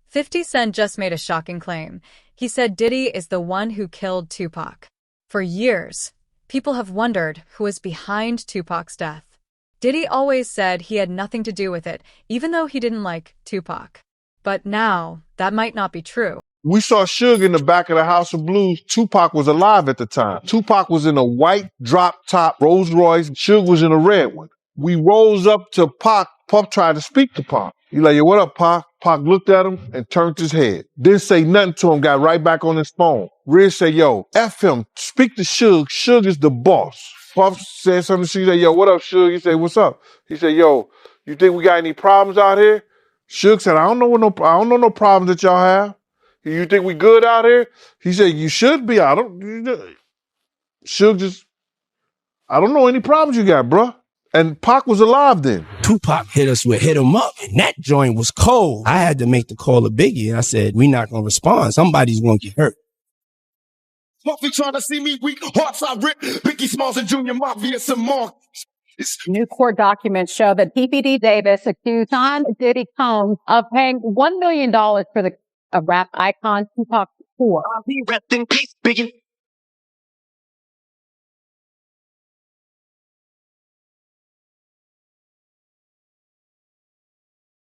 50 Cent just made a shocking claim. He said Diddy is the one who killed Tupac. For years, people have wondered who was behind Tupac's death. Diddy always said he had nothing to do with it, even though he didn't like Tupac. But now, that might not be true. We saw Suge in the back of the House of Blues. Tupac was alive at the time. Tupac was in a white drop-top Rolls Royce. Suge was in a red one. We rose up to Pac. Puff tried to speak to Pac. He like, yo, what up, Pac? Pac looked at him and turned his head. Didn't say nothing to him, got right back on his phone. Riz said, yo, F him, speak to Suge. Suge is the boss. Puff said something, she said, yo, what up, Suge? He said, what's up? He said, yo, you think we got any problems out here? Suge said, I don't know no problems that y'all have. You think we good out here? He said, you should be. Suge just, I don't know any problems you got, bruh. And Pac was alive then. Tupac hit us with Hit 'Em Up, and that joint was cold. I had to make the call to Biggie, and I said, we not gonna respond. Somebody's gonna get hurt. Puffy trying to see me weak, hearts I rip. Biggie Smalls and Junior Mafia some more. New court documents show that PPD Davis accused Sean Diddy Combs of paying $1 million for the rap icon Tupac tour. I'll be rest in peace, Biggie.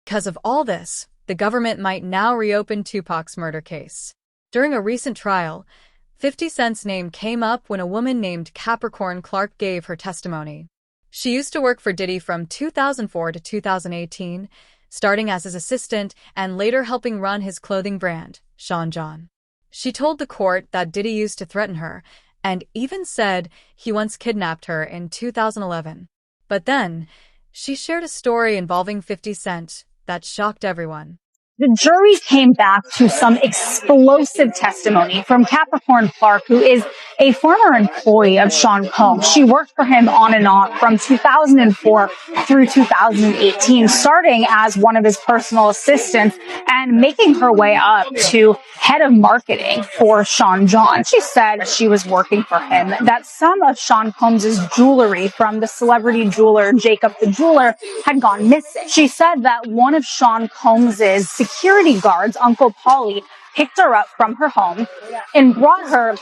Because of all this, the government might now reopen Tupac's murder case. During a recent trial, 50 Cent's name came up when a woman named Capricorn Clark gave her testimony. She used to work for Diddy from 2004 to 2018, starting as his assistant and later helping run his clothing brand, Sean John. She told the court that Diddy used to threaten her and even said he once kidnapped her in 2011. But then, she shared a story involving 50 Cent that shocked everyone. The jury came back to some explosive testimony from Capricorn Clark, who is a former employee of Sean Combs. She worked for him on and off from 2004 through 2018, starting as one of his personal assistants and making her way up to head of marketing for Sean John. She said she was working for him, that some of Sean Combs' jewelry from the celebrity jeweler Jacob the Jeweler had gone missing. She said that one of Sean Combs' security guards, Uncle Paulie, picked her up from her home and brought her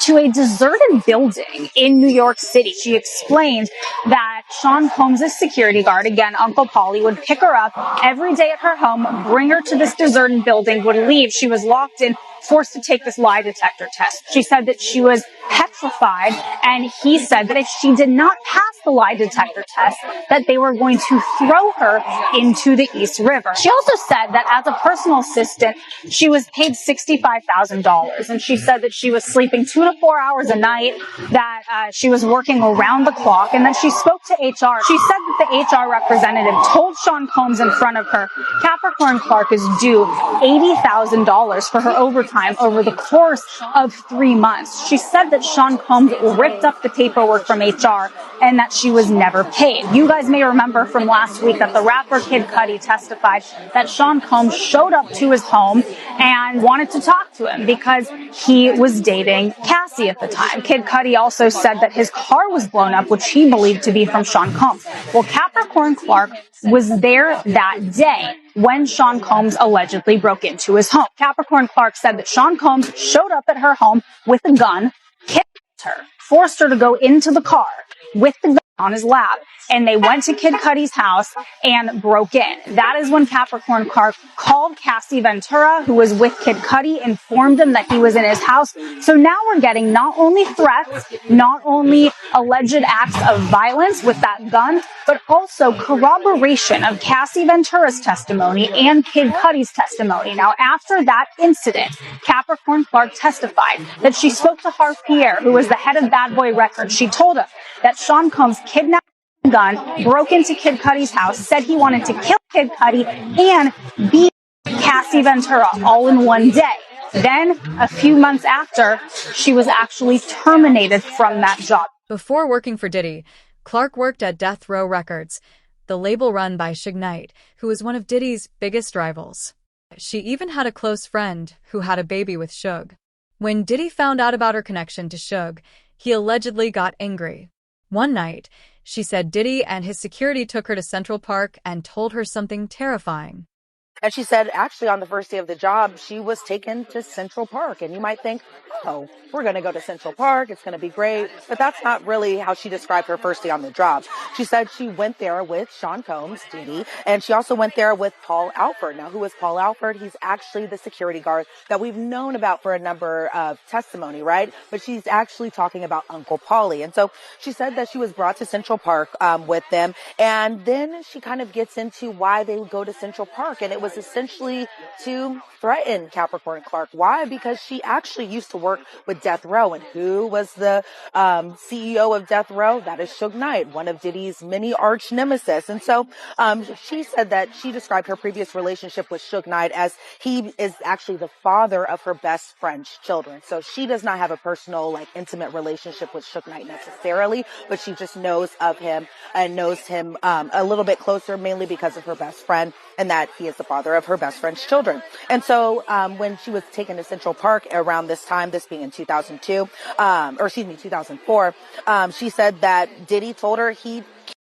to a deserted building in New York City. She explained that Sean Combs' security guard, again, Uncle Paulie, would pick her up every day at her home, bring her to this deserted building, would leave. She was locked in, forced to take this lie detector test. She said that she was petrified, and he said that if she did not pass the lie detector test, that they were going to throw her into the East River. She also said that as a personal assistant, she was paid $65,000, and she said that she was sleeping 2 to 4 hours a night, that she was working around the clock, and that she spoke to HR. She said that the HR representative told Sean Combs in front of her, Capricorn Clark is due $80,000 for her overtime over the course of 3 months. She said that Sean Combs ripped up the paperwork from HR and that she was never paid. You guys may remember from last week that the rapper Kid Cudi testified that Sean Combs showed up to his home and wanted to talk to him because he was dating Cassie at the time. Kid Cudi also said that his car was blown up, which he believed to be from Sean Combs. Well, Capricorn Clark was there that day when Sean Combs allegedly broke into his home. Capricorn Clark said that Sean Combs showed up at her home with a gun, kidnapped her, forced her to go into the car with the gun on his lap, and they went to Kid Cudi's house and broke in. That is when Capricorn Clark called Cassie Ventura, who was with Kid Cudi, informed him that he was in his house. So now we're getting not only threats, not only alleged acts of violence with that gun, but also corroboration of Cassie Ventura's testimony and Kid Cudi's testimony. Now, after that incident, Capricorn Clark testified that she spoke to Harv Pierre, who was the head of Bad Boy Records. She told him that Sean Combs kidnapped a gun, broke into Kid Cudi's house, said he wanted to kill Kid Cudi and beat Cassie Ventura all in one day. Then, a few months after, she was actually terminated from that job. Before working for Diddy, Clark worked at Death Row Records, the label run by Suge Knight, who was one of Diddy's biggest rivals. She even had a close friend who had a baby with Suge. When Diddy found out about her connection to Suge, he allegedly got angry. One night, she said Diddy and his security took her to Central Park and told her something terrifying. And she said, actually, on the first day of the job, she was taken to Central Park. And you might think, oh, we're going to go to Central Park. It's going to be great. But that's not really how she described her first day on the job. She said she went there with Sean Combs, Diddy, and she also went there with Paul Alford. Now, who is Paul Alford? He's actually the security guard that we've known about for a number of testimony, right? But she's actually talking about Uncle Paulie. And so she said that she was brought to Central Park with them. And then she kind of gets into why they would go to Central Park. And it was essentially to threaten Capricorn Clark. Why? Because she actually used to work with Death Row. And who was the CEO of Death Row? That is Suge Knight, one of Diddy's many arch nemesis. And so she said that she described her previous relationship with Suge Knight as he is actually the father of her best friend's children. So she does not have a personal, like, intimate relationship with Suge Knight necessarily, but she just knows of him and knows him a little bit closer, mainly because of her best friend, and that he is the father of her best friend's children. And so when she was taken to Central Park around this time, this being in 2002, 2004, she said that Diddy told her he'd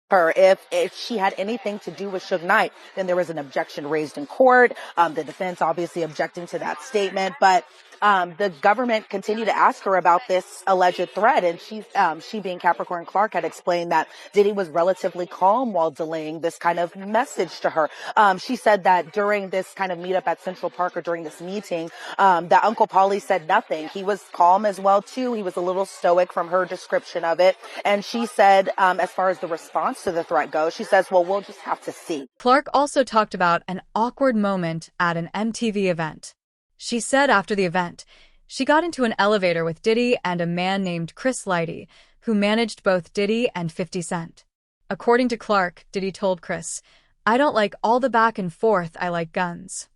her if she had anything to do with Suge Knight. Then there was an objection raised in court. The defense obviously objecting to that statement, but the government continued to ask her about this alleged threat, and she being Capricorn Clark had explained that Diddy was relatively calm while delaying this kind of message to her. She said that during this kind of meetup at Central Park, or during this meeting, that Uncle Paulie said nothing. He was calm as well too. He was a little stoic from her description of it. And she said, as far as the response to the threat goes, she says, well, we'll just have to see. Clark also talked about an awkward moment at an MTV event. She said after the event, she got into an elevator with Diddy and a man named Chris Lighty, who managed both Diddy and 50 Cent. According to Clark, Diddy told Chris, "I don't like all the back and forth, I like guns."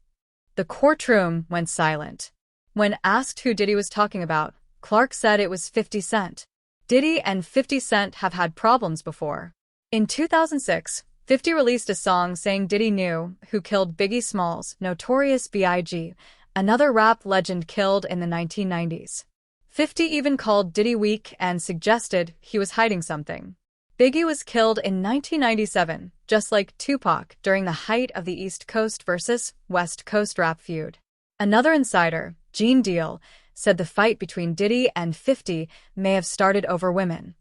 The courtroom went silent. When asked who Diddy was talking about, Clark said it was 50 Cent. Diddy and 50 Cent have had problems before. In 2006, 50 released a song saying Diddy knew who killed Biggie Smalls, Notorious B.I.G., another rap legend killed in the 1990s. 50 even called Diddy weak and suggested he was hiding something. Biggie was killed in 1997, just like Tupac, during the height of the East Coast versus West Coast rap feud. Another insider, Gene Deal, said the fight between Diddy and 50 may have started over women,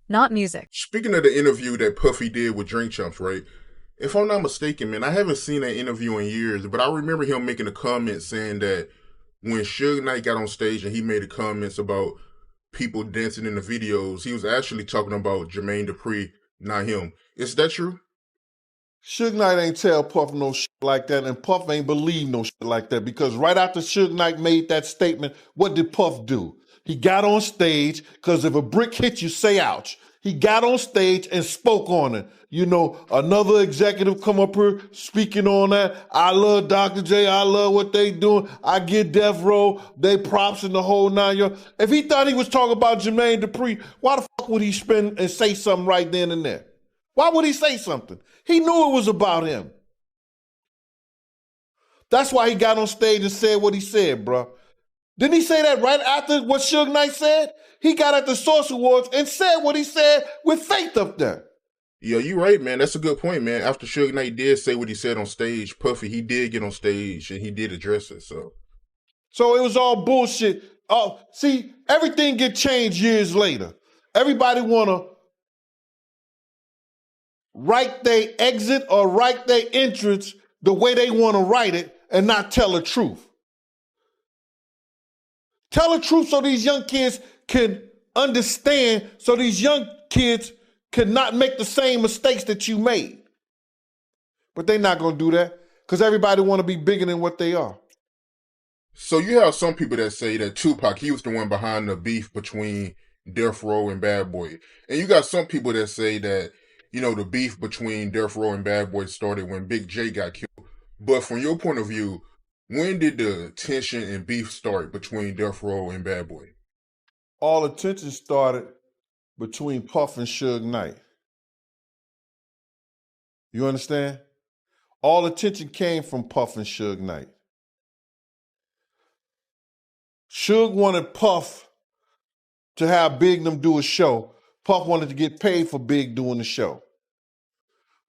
not music. Speaking of the interview that Puffy did with Drink Champs, right? If I'm not mistaken, man, I haven't seen that interview in years, but I remember him making a comment saying that when Suge Knight got on stage and he made the comments about people dancing in the videos, he was actually talking about Jermaine Dupri, not him. Is that true? Suge Knight ain't tell Puff no shit like that, and Puff ain't believe no shit like that, because right after Suge Knight made that statement, what did Puff do? He got on stage, because if a brick hits you, say ouch. He got on stage and spoke on it. You know, another executive come up here speaking on that. I love Dr. J. I love what they doing. I get Death Row. They props in the whole 9 yards. If he thought he was talking about Jermaine Dupri, why the fuck would he spin and say something right then and there? Why would he say something? He knew it was about him. That's why he got on stage and said what he said, bro. Didn't he say that right after what Suge Knight said? He got at the Source Awards and said what he said with Faith up there. Yeah, you're right, man. That's a good point, man. After Suge Knight did say what he said on stage, Puffy, he did get on stage and he did address it, so it was all bullshit. Oh, see, everything get changed years later. Everybody want to write their exit or write their entrance the way they want to write it and not tell the truth. Tell the truth so these young kids can understand, so these young kids can not make the same mistakes that you made. But they're not going to do that because everybody want to be bigger than what they are. So you have some people that say that Tupac, he was the one behind the beef between Death Row and Bad Boy. And you got some people that say that, you know, the beef between Death Row and Bad Boy started when Big J got killed. But from your point of view, when did the tension and beef start between Death Row and Bad Boy? All the tension started between Puff and Suge Knight. You understand? All the tension came from Puff and Suge Knight. Suge wanted Puff to have Big them do a show. Puff wanted to get paid for Big doing the show.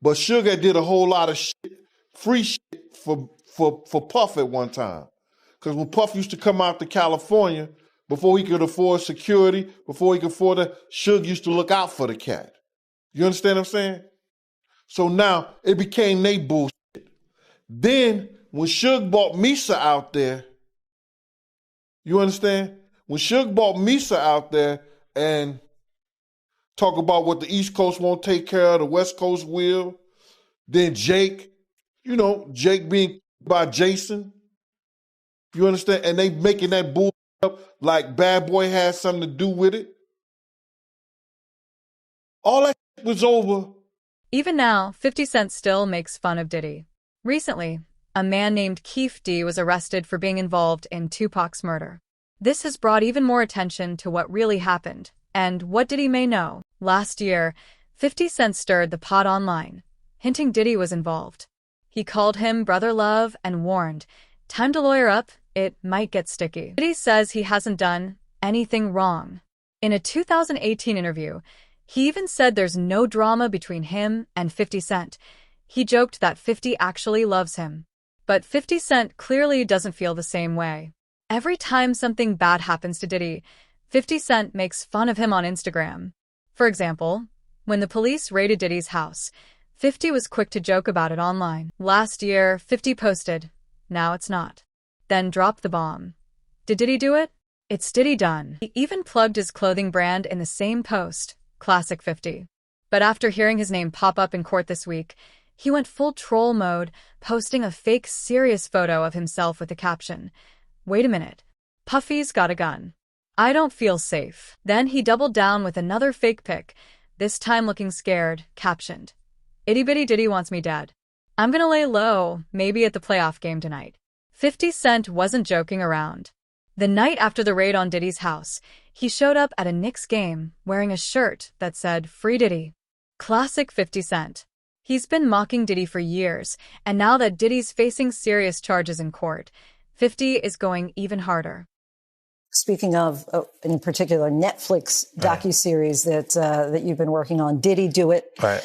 But Suge did a whole lot of shit, free shit for for Puff at one time. Because when Puff used to come out to California, before he could afford security, before he could afford it, Suge used to look out for the cat. You understand what I'm saying? So now it became they bullshit. Then when Suge bought Misa out there, you understand? When Suge bought Misa out there and talk about what the East Coast won't take care of, the West Coast will, then Jake, Jake being by Jason, you understand? And they making that bull up like Bad Boy had something to do with it. All that was over. Even now, 50 Cent still makes fun of Diddy. Recently, a man named Keefe D was arrested for being involved in Tupac's murder. This has brought even more attention to what really happened and what Diddy may know. Last year, 50 Cent stirred the pot online, hinting Diddy was involved. He called him brother love and warned, time to lawyer up, it might get sticky. Diddy says he hasn't done anything wrong. In a 2018 interview, he even said there's no drama between him and 50 Cent. He joked that 50 actually loves him. But 50 Cent clearly doesn't feel the same way. Every time something bad happens to Diddy, 50 Cent makes fun of him on Instagram. For example, when the police raided Diddy's house, 50 was quick to joke about it online. Last year, 50 posted, "Now it's not." Then dropped the bomb. Did Diddy do it? It's Diddy done. He even plugged his clothing brand in the same post, Classic 50. But after hearing his name pop up in court this week, he went full troll mode, posting a fake serious photo of himself with the caption, "Wait a minute, Puffy's got a gun. I don't feel safe." Then he doubled down with another fake pic, this time looking scared, captioned, "Itty bitty Diddy wants me dead. I'm gonna lay low, maybe at the playoff game tonight." 50 Cent wasn't joking around. The night after the raid on Diddy's house, he showed up at a Knicks game wearing a shirt that said, "Free Diddy." Classic 50 Cent. He's been mocking Diddy for years, and now that Diddy's facing serious charges in court, 50 is going even harder. Speaking of, in particular, Netflix docuseries that you've been working on, Diddy Do It. Right.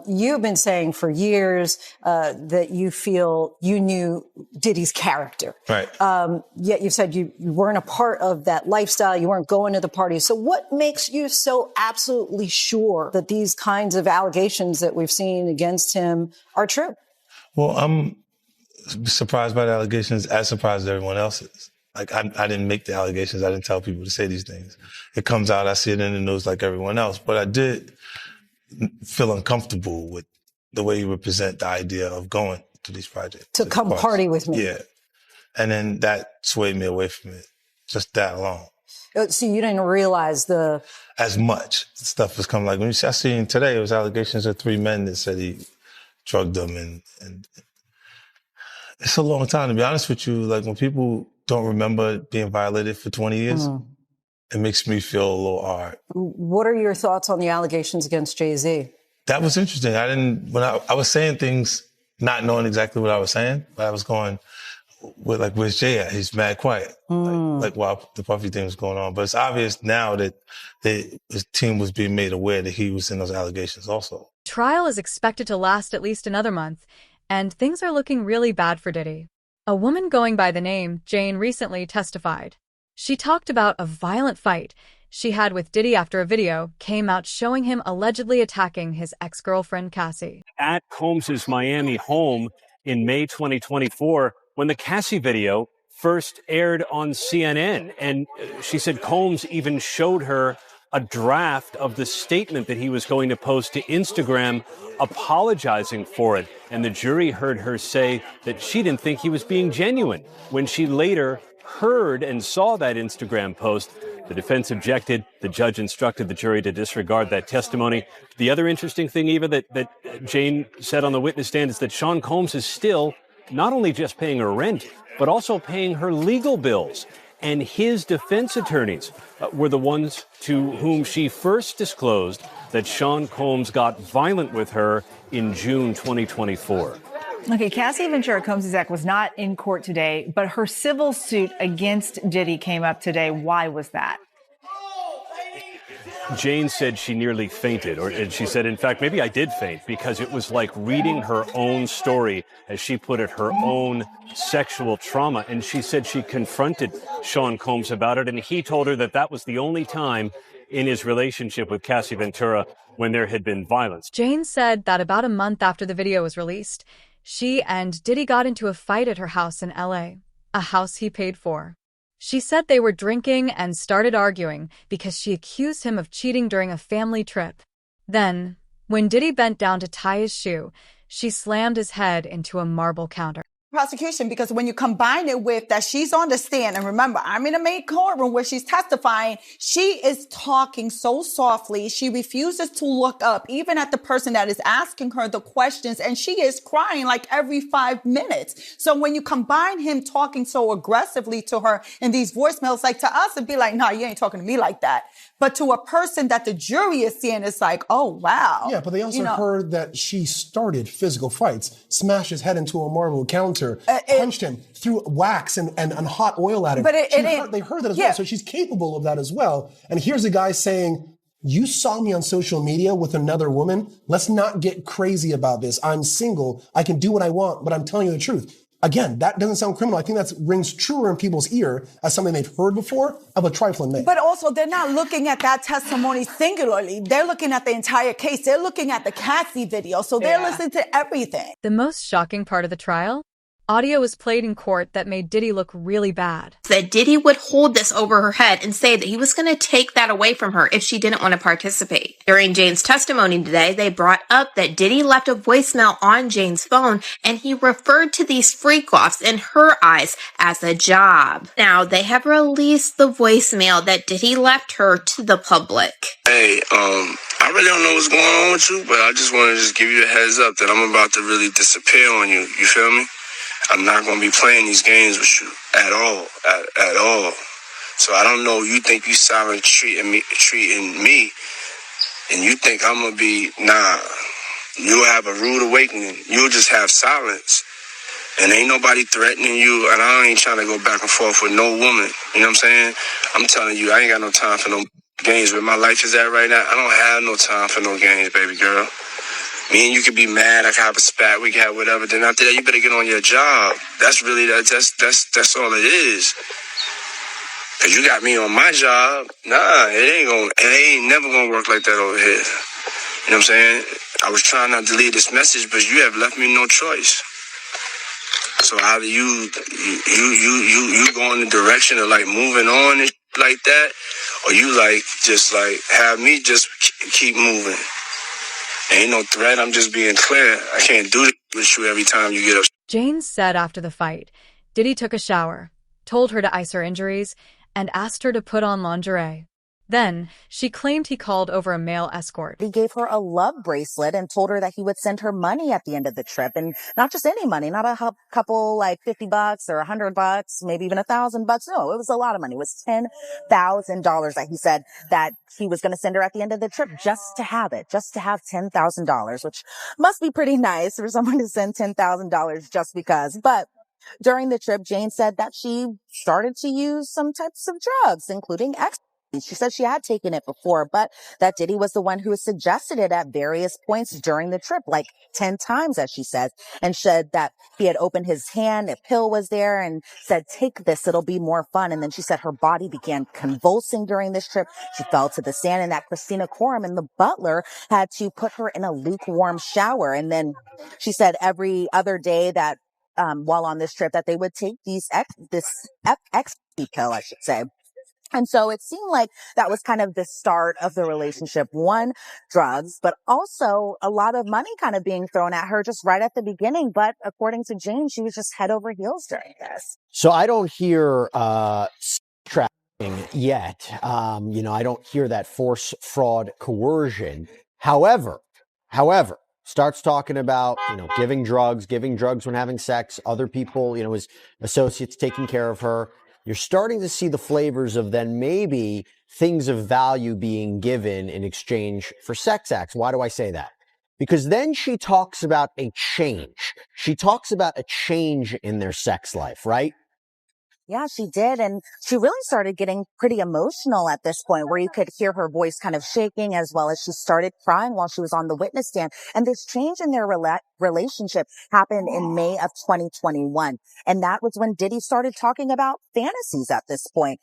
You've been saying for years that you feel you knew Diddy's character. Right. Yet you've said you weren't a part of that lifestyle. You weren't going to the parties. So what makes you so absolutely sure that these kinds of allegations that we've seen against him are true? Well, I'm surprised by the allegations, as surprised as everyone else is. Like, I didn't make the allegations. I didn't tell people to say these things. It comes out, I see it in the news like everyone else. But I did feel uncomfortable with the way you would present the idea of going to these projects. To come party with me. Yeah. And then that swayed me away from it. Just that alone. So you didn't realize as much stuff was coming. Like, when I seen today, it was allegations of 3 men that said he drugged them. And it's a long time, to be honest with you. Like, when people don't remember being violated for 20 years, it makes me feel a little hard. What are your thoughts on the allegations against Jay-Z? That was interesting. When I was saying things, not knowing exactly what I was saying, but I was going, where's Jay at? He's mad quiet. Like while the Puffy thing was going on. But it's obvious now that his team was being made aware that he was in those allegations also. Trial is expected to last at least another month, and things are looking really bad for Diddy. A woman going by the name Jane recently testified. She talked about a violent fight she had with Diddy after a video came out showing him allegedly attacking his ex-girlfriend Cassie. At Combs' Miami home in May 2024, when the Cassie video first aired on CNN. And she said Combs even showed her a draft of the statement that he was going to post to Instagram apologizing for it. And the jury heard her say that she didn't think he was being genuine. When she later heard and saw that Instagram post, the defense objected. The judge instructed the jury to disregard that testimony. The other interesting thing, Eva, that Jane said on the witness stand is that Sean Combs is still not only just paying her rent, but also paying her legal bills. And his defense attorneys were the ones to whom she first disclosed that Sean Combs got violent with her in June 2024. Okay, Cassie Ventura Combs' ex was not in court today, but her civil suit against Diddy came up today. Why was that? Jane said she nearly fainted, and she said, in fact, maybe I did faint because it was like reading her own story, as she put it, her own sexual trauma. And she said she confronted Sean Combs about it, and he told her that that was the only time in his relationship with Cassie Ventura when there had been violence. Jane said that about a month after the video was released, she and Diddy got into a fight at her house in LA, a house he paid for. She said they were drinking and started arguing because she accused him of cheating during a family trip. Then, when Diddy bent down to tie his shoe, she slammed his head into a marble counter. Prosecution, because when you combine it with that she's on the stand, and remember, I'm in a main courtroom where she's testifying, she is talking so softly. She refuses to look up even at the person that is asking her the questions, and she is crying like every 5 minutes. So when you combine him talking so aggressively to her in these voicemails, like to us, it'd be like, no, you ain't talking to me like that. But to a person that the jury is seeing, it's like, oh, wow. Yeah, but they also heard that she started physical fights, smashed his head into a marble counter, punched him, threw wax and hot oil at him. But they heard that as well, so she's capable of that as well. And here's a guy saying, you saw me on social media with another woman. Let's not get crazy about this. I'm single. I can do what I want, but I'm telling you the truth. Again, that doesn't sound criminal. I think that rings truer in people's ear as something they've heard before of a trifling name. But also, they're not looking at that testimony singularly. They're looking at the entire case. They're looking at the Cassie video. So they're listening to everything. The most shocking part of the trial? Audio was played in court that made Diddy look really bad. That Diddy would hold this over her head and say that he was going to take that away from her if she didn't want to participate. During Jane's testimony today, they brought up that Diddy left a voicemail on Jane's phone, and he referred to these freak-offs in her eyes as a job. Now, they have released the voicemail that Diddy left her to the public. Hey, I really don't know what's going on with you, but I just want to give you a heads up that I'm about to really disappear on you. You feel me? I'm not going to be playing these games with you at all, at all. So I don't know, you think you silent treating me, and you think I'm going to be, nah. You'll have a rude awakening. You'll just have silence. And ain't nobody threatening you, and I ain't trying to go back and forth with no woman. You know what I'm saying? I'm telling you, I ain't got no time for no games. Where my life is at right now, I don't have no time for no games, baby girl. Me and you can be mad, I can have a spat, we can have whatever. Then after that, you better get on your job. That's really, that's all it is. Cause you got me on my job. Nah, it ain't never gonna work like that over here. You know what I'm saying? I was trying not to leave this message, but you have left me no choice. So either you go in the direction of like moving on and like that, or you like just like have me just keep moving. Ain't no threat, I'm just being clear. I can't do this with you every time you get up. Jane said after the fight, Diddy took a shower, told her to ice her injuries, and asked her to put on lingerie. Then, she claimed he called over a male escort. He gave her a love bracelet and told her that he would send her money at the end of the trip. And not just any money, not a couple like $50 or $100, maybe even $1,000. No, it was a lot of money. It was $10,000 that he said that he was going to send her at the end of the trip just to have it, just to have $10,000, which must be pretty nice for someone to send $10,000 just because. But during the trip, Jane said that she started to use some types of drugs, including ecstasy. She said she had taken it before, but that Diddy was the one who suggested it at various points during the trip, like 10 times, as she said, and said that he had opened his hand, a pill was there, and said, take this, it'll be more fun. And then she said her body began convulsing during this trip. She fell to the sand, and that Christina Coram and the butler had to put her in a lukewarm shower. And then she said every other day that while on this trip that they would take this ecstasy pill, I should say. And so it seemed like that was kind of the start of the relationship. One, drugs, but also a lot of money kind of being thrown at her just right at the beginning. But according to Jane, she was just head over heels during this. So I don't hear trafficking yet. I don't hear that force, fraud, coercion. However, starts talking about, giving drugs when having sex, other people, his associates taking care of her. You're starting to see the flavors of then maybe things of value being given in exchange for sex acts. Why do I say that? Because then she talks about a change. She talks about a change in their sex life, right? Yeah, she did. And she really started getting pretty emotional at this point, where you could hear her voice kind of shaking, as well as she started crying while she was on the witness stand. And this change in their relationship happened in May of 2021. And that was when Diddy started talking about fantasies at this point.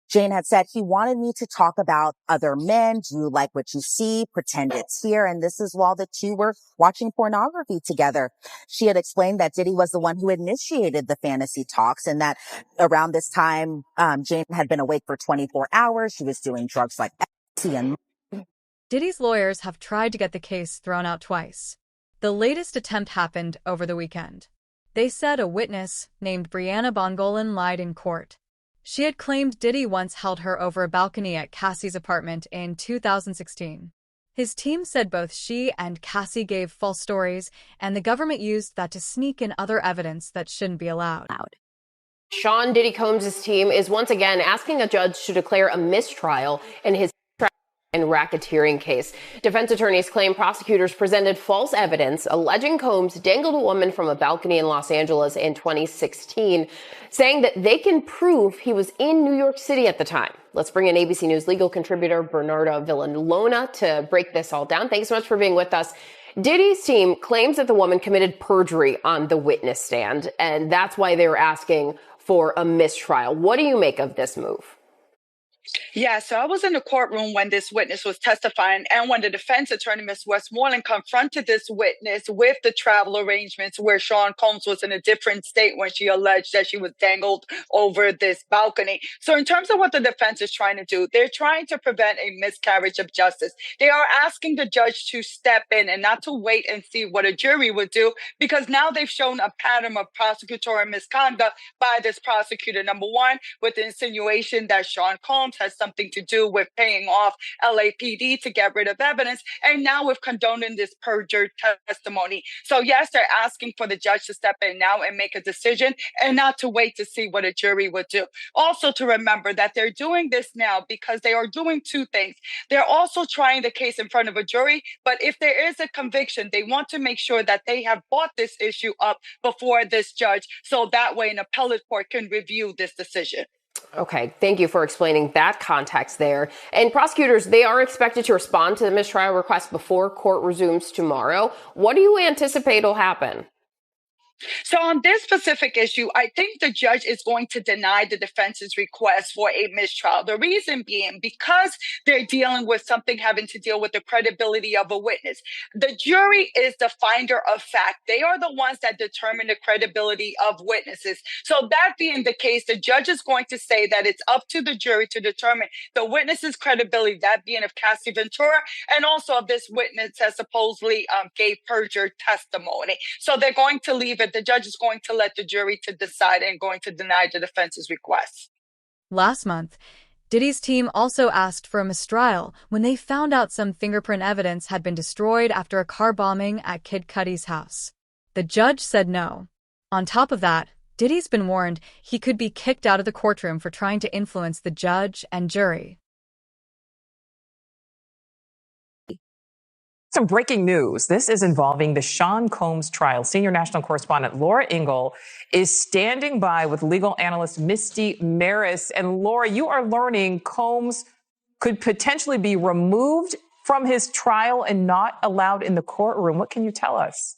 Jane had said, he wanted me to talk about other men. Do you like what you see? Pretend it's here. And this is while the two were watching pornography together. She had explained that Diddy was the one who initiated the fantasy talks, and that around this time, Jane had been awake for 24 hours. She was doing drugs like ecstasy and... Diddy's lawyers have tried to get the case thrown out twice. The latest attempt happened over the weekend. They said a witness named Brianna Bongolan lied in court. She had claimed Diddy once held her over a balcony at Cassie's apartment in 2016. His team said both she and Cassie gave false stories, and the government used that to sneak in other evidence that shouldn't be allowed. Sean Diddy Combs' team is once again asking a judge to declare a mistrial in his and racketeering case. Defense attorneys claim prosecutors presented false evidence alleging Combs dangled a woman from a balcony in Los Angeles in 2016, saying that they can prove he was in New York City at the time. Let's bring in ABC News legal contributor Bernarda Villalona to break this all down. Thanks so much for being with us. Diddy's team claims that the woman committed perjury on the witness stand, and that's why they were asking for a mistrial. What do you make of this move? Yeah, so I was in the courtroom when this witness was testifying, and when the defense attorney, Ms. Westmoreland, confronted this witness with the travel arrangements where Sean Combs was in a different state when she alleged that she was dangled over this balcony. So in terms of what the defense is trying to do, they're trying to prevent a miscarriage of justice. They are asking the judge to step in and not to wait and see what a jury would do, because now they've shown a pattern of prosecutorial misconduct by this prosecutor. Number one, with the insinuation that Sean Combs has something to do with paying off LAPD to get rid of evidence, and now with condoning this perjured testimony. So yes, they're asking for the judge to step in now and make a decision, and not to wait to see what a jury would do. Also to remember that they're doing this now because they are doing two things. They're also trying the case in front of a jury, but if there is a conviction, they want to make sure that they have brought this issue up before this judge, so that way an appellate court can review this decision. Okay, thank you for explaining that context there. And prosecutors, they are expected to respond to the mistrial request before court resumes tomorrow. What do you anticipate will happen? So on this specific issue, I think the judge is going to deny the defense's request for a mistrial. The reason being because they're dealing with something having to deal with the credibility of a witness. The jury is the finder of fact. They are the ones that determine the credibility of witnesses. So that being the case, the judge is going to say that it's up to the jury to determine the witness's credibility, that being of Cassie Ventura, and also of this witness that supposedly gave perjured testimony. So they're going to leave it. The judge is going to let the jury to decide and going to deny the defense's request. Last month, Diddy's team also asked for a mistrial when they found out some fingerprint evidence had been destroyed after a car bombing at Kid Cudi's house. The judge said no. On top of that, Diddy's been warned he could be kicked out of the courtroom for trying to influence the judge and jury. Some breaking news. This is involving the Sean Combs trial. Senior national correspondent Laura Ingle is standing by with legal analyst Misty Maris. And Laura, you are learning Combs could potentially be removed from his trial and not allowed in the courtroom. What can you tell us?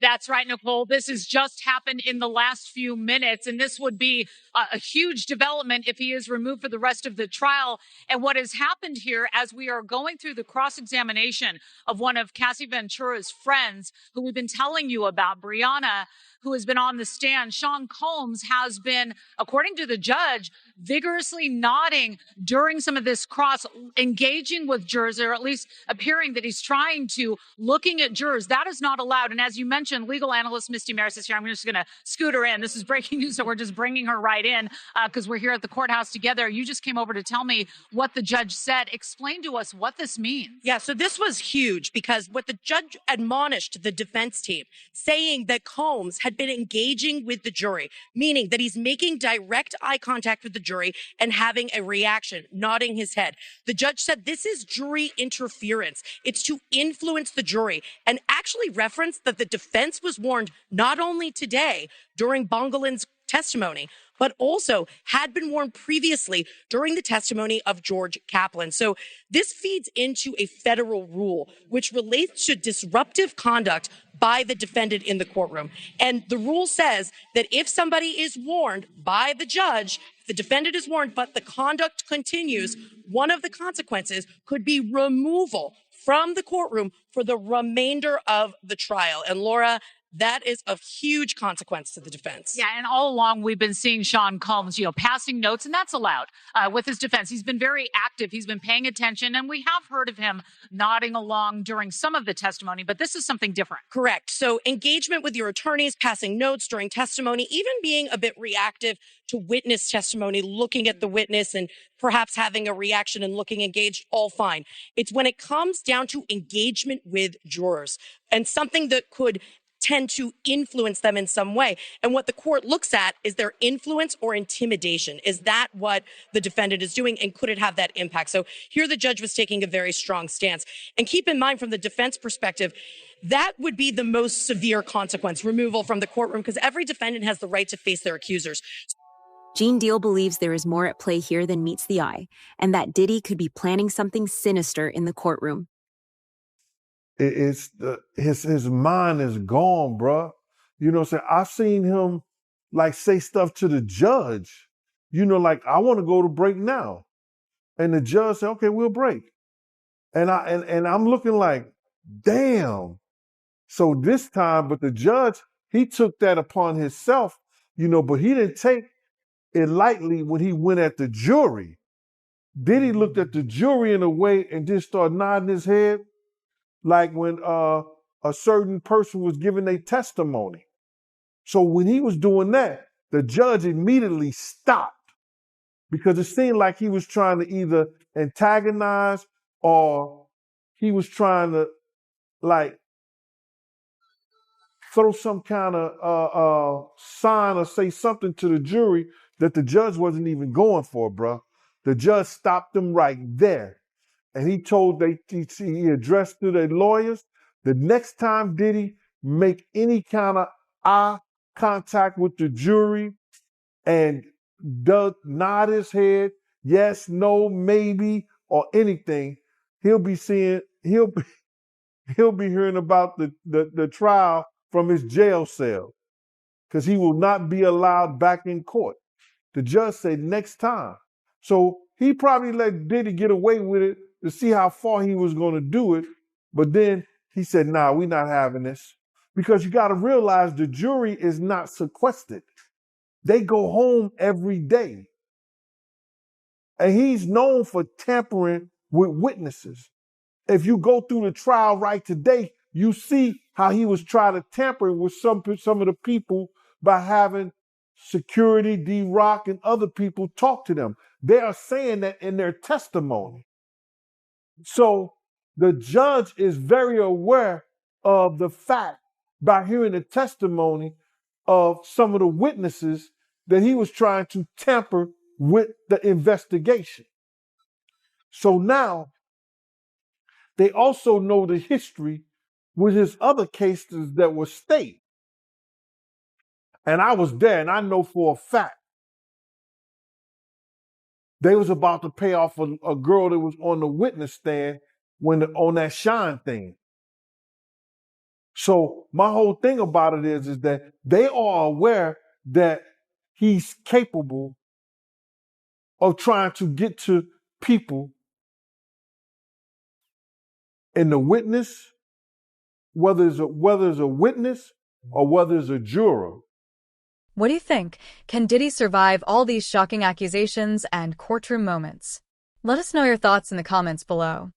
That's right, Nicole. This has just happened in the last few minutes, and this would be a huge development if he is removed for the rest of the trial. And what has happened here, as we are going through the cross-examination of one of Cassie Ventura's friends, who we've been telling you about, Brianna, who has been on the stand, Sean Combs has been, according to the judge, vigorously nodding during some of this cross, engaging with jurors, or at least appearing that he's trying to, looking at jurors. That is not allowed. And as you mentioned, legal analyst Misty Maris is here. I'm just going to scoot her in. This is breaking news, so we're just bringing her right in because we're here at the courthouse together. You just came over to tell me what the judge said. Explain to us what this means. Yeah, so this was huge because what the judge admonished the defense team, saying that Combs had been engaging with the jury, meaning that he's making direct eye contact with the jury and having a reaction, nodding his head. The judge said this is jury interference. It's to influence the jury, and actually referenced that the defense was warned not only today during Bongolan's testimony, but also had been warned previously during the testimony of George Kaplan. So this feeds into a federal rule which relates to disruptive conduct by the defendant in the courtroom. And the rule says that if somebody is warned by the judge, the defendant is warned, but the conduct continues, one of the consequences could be removal from the courtroom for the remainder of the trial. And Laura, that is of huge consequence to the defense. Yeah, and all along we've been seeing Sean Combs, passing notes, and that's allowed with his defense. He's been very active. He's been paying attention, and we have heard of him nodding along during some of the testimony, but this is something different. Correct. So engagement with your attorneys, passing notes during testimony, even being a bit reactive to witness testimony, looking at the witness and perhaps having a reaction and looking engaged, all fine. It's when it comes down to engagement with jurors and something that could tend to influence them in some way. And what the court looks at is their influence or intimidation. Is that what the defendant is doing? And could it have that impact? So here the judge was taking a very strong stance. And keep in mind, from the defense perspective, that would be the most severe consequence, removal from the courtroom, because every defendant has the right to face their accusers. Gene Deal believes there is more at play here than meets the eye, and that Diddy could be planning something sinister in the courtroom. His mind is gone, bruh. You know what I'm saying? I've seen him say stuff to the judge. I want to go to break now. And the judge said, okay, we'll break. And I'm looking like, damn. So this time, but the judge, he took that upon himself, but he didn't take it lightly when he went at the jury. Diddy looked at the jury in a way and just started nodding his head, like when a certain person was giving their testimony. So when he was doing that, the judge immediately stopped because it seemed like he was trying to either antagonize or he was trying to throw some kind of sign or say something to the jury that the judge wasn't even going for, bruh. The judge stopped them right there. And he he addressed to their lawyers, the next time Diddy make any kind of eye contact with the jury and nod his head, yes, no, maybe, or anything, he'll be hearing about the trial from his jail cell because he will not be allowed back in court. The judge said next time. So he probably let Diddy get away with it to see how far he was going to do it. But then he said, nah, we're not having this. Because you got to realize the jury is not sequestered. They go home every day. And he's known for tampering with witnesses. If you go through the trial right today, you see how he was trying to tamper with some of the people by having security, D-Rock, and other people talk to them. They are saying that in their testimony. So the judge is very aware of the fact by hearing the testimony of some of the witnesses that he was trying to tamper with the investigation. So now they also know the history with his other cases that were state. And I was there and I know for a fact they was about to pay off a girl that was on the witness stand on that Shine thing. So my whole thing about it is that they are aware that he's capable of trying to get to people in the witness, whether it's a witness or whether it's a juror. What do you think? Can Diddy survive all these shocking accusations and courtroom moments? Let us know your thoughts in the comments below.